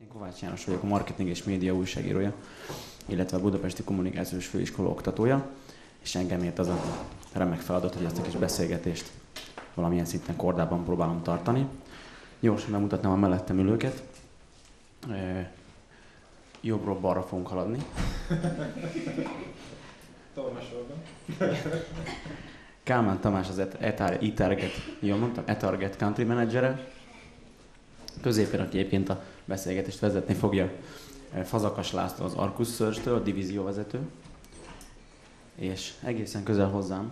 Én Kovács János vagyok, a marketing és média újságírója, illetve a Budapesti Kommunikációs Főiskola oktatója, és engem ért az a remek feladat, hogy ezt a kis beszélgetést valamilyen szinten kordában próbálom tartani. Gyorsan bemutatnám a mellettem ülőket. Jobbról balra fogunk haladni. Kálmán Tamás az eTarget Country Managere. Középen, aki egyébként a beszélgetést vezetni fogja, Fazakas László az Arcus Search-től, a divízióvezető. És egészen közel hozzám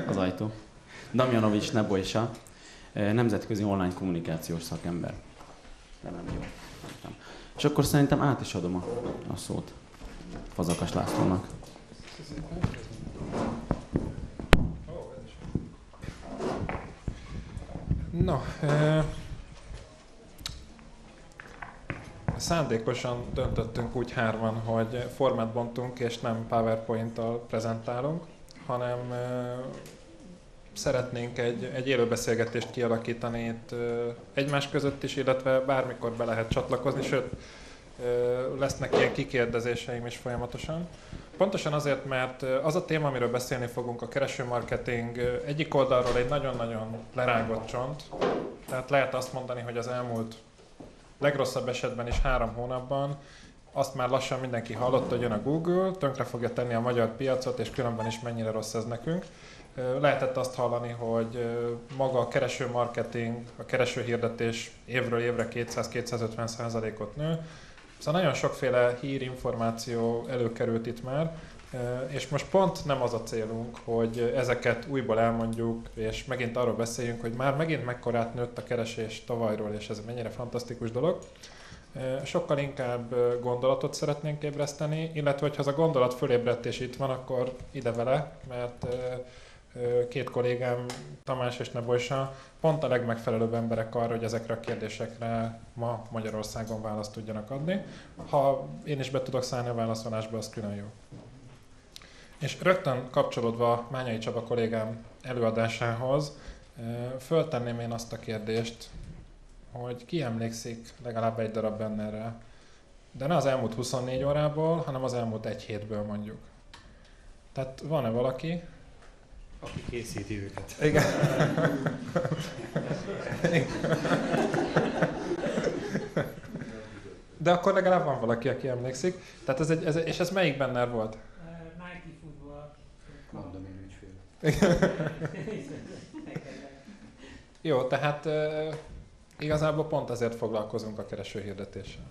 az ajtó. Damjanovics Nebojsa, nemzetközi online kommunikációs szakember. Remélem jó. És akkor szerintem át is adom a szót Fazakas Lászlónak. No, szándékosan döntöttünk úgy hárman, hogy formát bontunk és nem PowerPoint-tal prezentálunk, hanem szeretnénk egy élő beszélgetést kialakítani itt egymás között is, illetve bármikor be lehet csatlakozni, sőt lesznek ilyen kikérdezéseim is folyamatosan. Pontosan azért, mert az a téma, amiről beszélni fogunk, a keresőmarketing egyik oldalról egy nagyon-nagyon lerágott csont. Tehát lehet azt mondani, hogy az elmúlt legrosszabb esetben is 3 hónapban azt már lassan mindenki hallotta, hogy jön a Google, tönkre fogja tenni a magyar piacot, és különben is mennyire rossz ez nekünk. Lehetett azt hallani, hogy maga a keresőmarketing, a keresőhirdetés évről évre 200-250%-ot nő. Szóval nagyon sokféle hírinformáció előkerült itt már, és most pont nem az a célunk, hogy ezeket újból elmondjuk, és megint arról beszéljünk, hogy már megint mekkorát nőtt a keresés tavalyról, és ez mennyire fantasztikus dolog. Sokkal inkább gondolatot szeretnénk ébreszteni, illetve hogyha az a gondolat fölébredt és itt van, akkor ide vele, mert 2 kollégám, Tamás és Nebojsa, pont a legmegfelelőbb emberek arra, hogy ezekre a kérdésekre ma Magyarországon választ tudjanak adni. Ha én is be tudok szállni a válaszolásba, az külön jó. És rögtön kapcsolódva Mányai Csaba kollégám előadásához, föltenném én azt a kérdést, hogy ki emlékszik legalább egy darab bannerre, de ne az elmúlt 24 órából, hanem az elmúlt 1 hétből mondjuk. Tehát van-e valaki, aki készíti őket. Igen. De akkor legalább van valaki, aki emlékszik. Tehát és ez melyik banner volt? Nike futball. Mondom én ügyfél. Jó, tehát igazából pont ezért foglalkozunk a keresőhirdetéssel.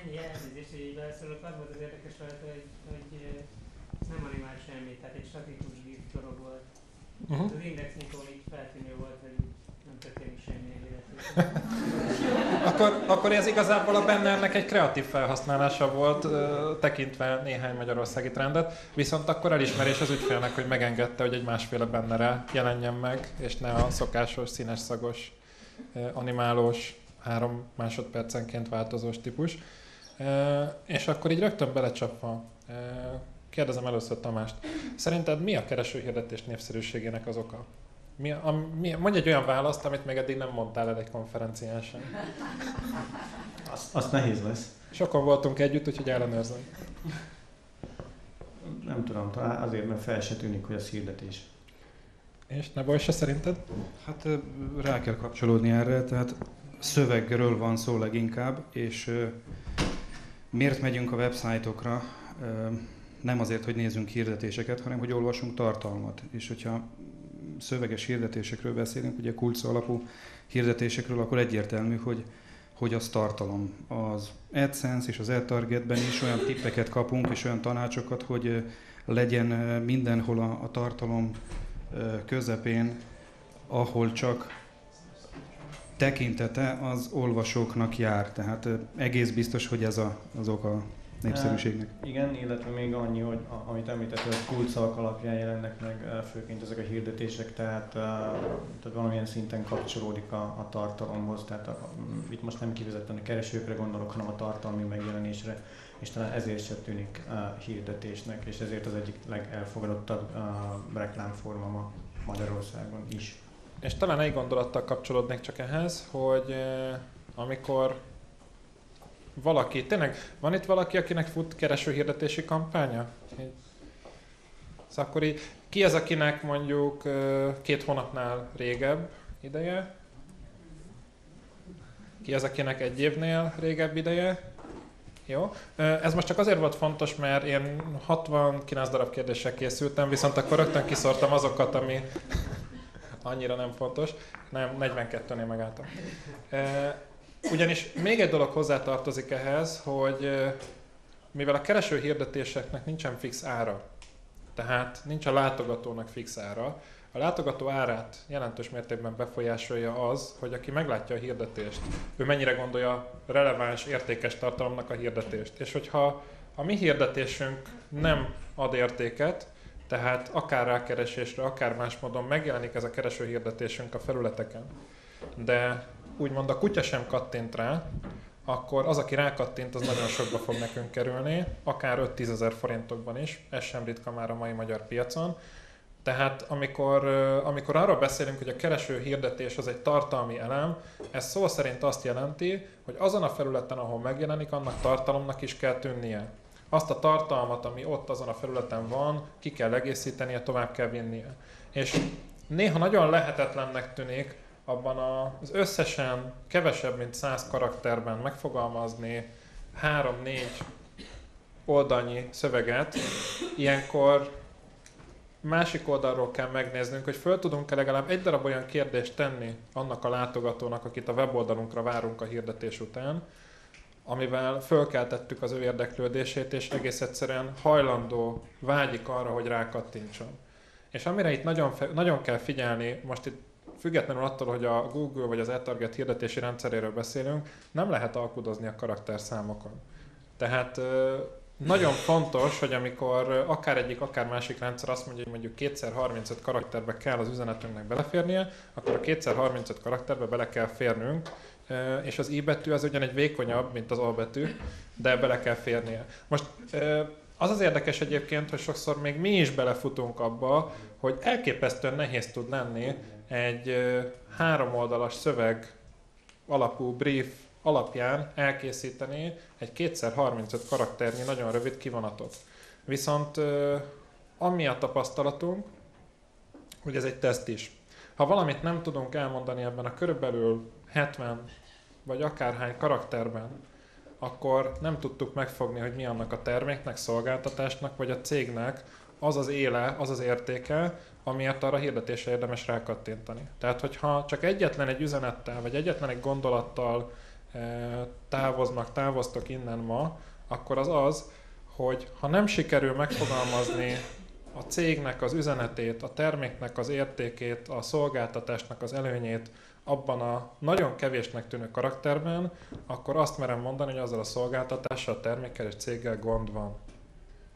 Annyi elnézést, hogy így beleszólok, az volt az érdekes rajta, hogy ez nem animál semmit, tehát egy statikus gif dolog volt. Az Index Nikon így feltűnő volt, hogy nem történik semmi Akkor ez igazából a bannernek egy kreatív felhasználása volt, tekintve néhány magyarországi trendet, viszont akkor elismerés az ügyfélnek, hogy megengedte, hogy egy másféle bannere jelenjen meg, és ne a szokásos, színes, szagos, animálós, 3 másodpercenként változós típus. És akkor így rögtön belecsapva, kérdezem először Tamást, szerinted mi a keresőhirdetés népszerűségének az oka? Mondj egy olyan választ, amit még eddig nem mondtál el egy konferencián sem. Azt nehéz lesz. Sokan voltunk együtt, úgyhogy ellenőrzöm. Nem tudom, talán azért, mert fel se tűnik, hogy az hirdetés. És Neboj se szerinted? Hát rá kell kapcsolódni erre, tehát szövegről van szó leginkább, és miért megyünk a websájtokra? Nem azért, hogy nézzünk hirdetéseket, hanem hogy olvasunk tartalmat. És hogyha szöveges hirdetésekről beszélünk, ugye kulcs alapú hirdetésekről, akkor egyértelmű, hogy az tartalom. Az AdSense és az eTargetben is olyan tippeket kapunk, és olyan tanácsokat, hogy legyen mindenhol a tartalom közepén, ahol csak tekintete az olvasóknak jár. Tehát egész biztos, hogy ez az oka a népszerűségnek. Igen, illetve még annyi, hogy amit említettél, hogy kulcsszavak alapján jelennek meg főként ezek a hirdetések, tehát valamilyen szinten kapcsolódik a tartalomhoz. Tehát itt most nem kifejezetten a keresőkre gondolok, hanem a tartalmi megjelenésre, és talán ezért se tűnik hirdetésnek, és ezért az egyik legelfogadottabb reklámforma ma Magyarországon is. És talán egy gondolattal kapcsolódnék csak ehhez, hogy amikor valaki, tényleg van itt valaki, akinek fut keresőhirdetési kampánya? Szóval akkor így, ki az, akinek mondjuk 2 hónapnál régebb ideje? Ki az, akinek 1 évnél régebb ideje? Jó. Ez most csak azért volt fontos, mert én 69 darab kérdéssel készültem, viszont akkor rögtön kiszortam azokat, ami annyira nem fontos. Nem, 42-nél megálltam. Ugyanis még egy dolog hozzátartozik ehhez, hogy mivel a keresőhirdetéseknek nincsen fix ára, tehát nincs a látogatónak fix ára, a látogató árát jelentős mértékben befolyásolja az, hogy aki meglátja a hirdetést, ő mennyire gondolja releváns, értékes tartalomnak a hirdetést. És hogyha a mi hirdetésünk nem ad értéket, tehát akár rákeresésre, akár más módon megjelenik ez a keresőhirdetésünk a felületeken, de úgymond a kutya sem kattint rá, akkor az, aki rákattint, az nagyon sokba fog nekünk kerülni, akár 5-10 ezer forintokban is, ez sem ritka már a mai magyar piacon. Tehát amikor arról beszélünk, hogy a kereső hirdetés az egy tartalmi elem, ez szó szerint azt jelenti, hogy azon a felületen, ahol megjelenik, annak tartalomnak is kell tűnnie. Azt a tartalmat, ami ott azon a felületen van, ki kell egészítenie, tovább kell vinnie. És néha nagyon lehetetlennek tűnik abban az összesen kevesebb, mint 100 karakterben megfogalmazni 3-4 oldalnyi szöveget. Ilyenkor másik oldalról kell megnéznünk, hogy föl tudunk-e legalább egy darab olyan kérdést tenni annak a látogatónak, akit a weboldalunkra várunk a hirdetés után, amivel fölkeltettük az ő érdeklődését, és egész egyszerűen hajlandó, vágyik arra, hogy rákattintson. És amire itt nagyon kell figyelni, most itt függetlenül attól, hogy a Google vagy az eTarget hirdetési rendszeréről beszélünk, nem lehet alkudozni a karakterszámokon. Tehát nagyon fontos, hogy amikor akár egyik, akár másik rendszer azt mondja, hogy mondjuk 2x35 karakterbe kell az üzenetünknek beleférnie, akkor a 2x35 karakterbe bele kell férnünk, és az i betű az ugyan egy vékonyabb, mint az a betű, de bele kell férnie. Most az érdekes egyébként, hogy sokszor még mi is belefutunk abba, hogy elképesztően nehéz tud lenni egy 3 oldalas szöveg alapú brief alapján elkészíteni egy 2x35 karakternyi nagyon rövid kivonatot. Viszont ami a tapasztalatunk, hogy ez egy teszt is. Ha valamit nem tudunk elmondani ebben a körülbelül 70 vagy akárhány karakterben, akkor nem tudtuk megfogni, hogy mi annak a terméknek, szolgáltatásnak vagy a cégnek az az éle, az az értéke, amiért arra hirdetésre érdemes rákattintani. Tehát, hogyha csak egyetlen egy üzenettel, vagy egyetlen egy gondolattal távoztok innen ma, akkor az, hogy ha nem sikerül megfogalmazni a cégnek az üzenetét, a terméknek az értékét, a szolgáltatásnak az előnyét abban a nagyon kevésnek tűnő karakterben, akkor azt merem mondani, hogy azzal a szolgáltatással, a termékkel és céggel gond van.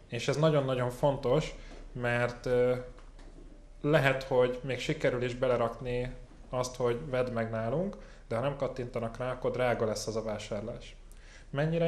És ez nagyon-nagyon fontos, mert lehet, hogy még sikerül is belerakni azt, hogy vedd meg nálunk, de ha nem kattintanak rá, akkor drága lesz az a vásárlás. Mennyire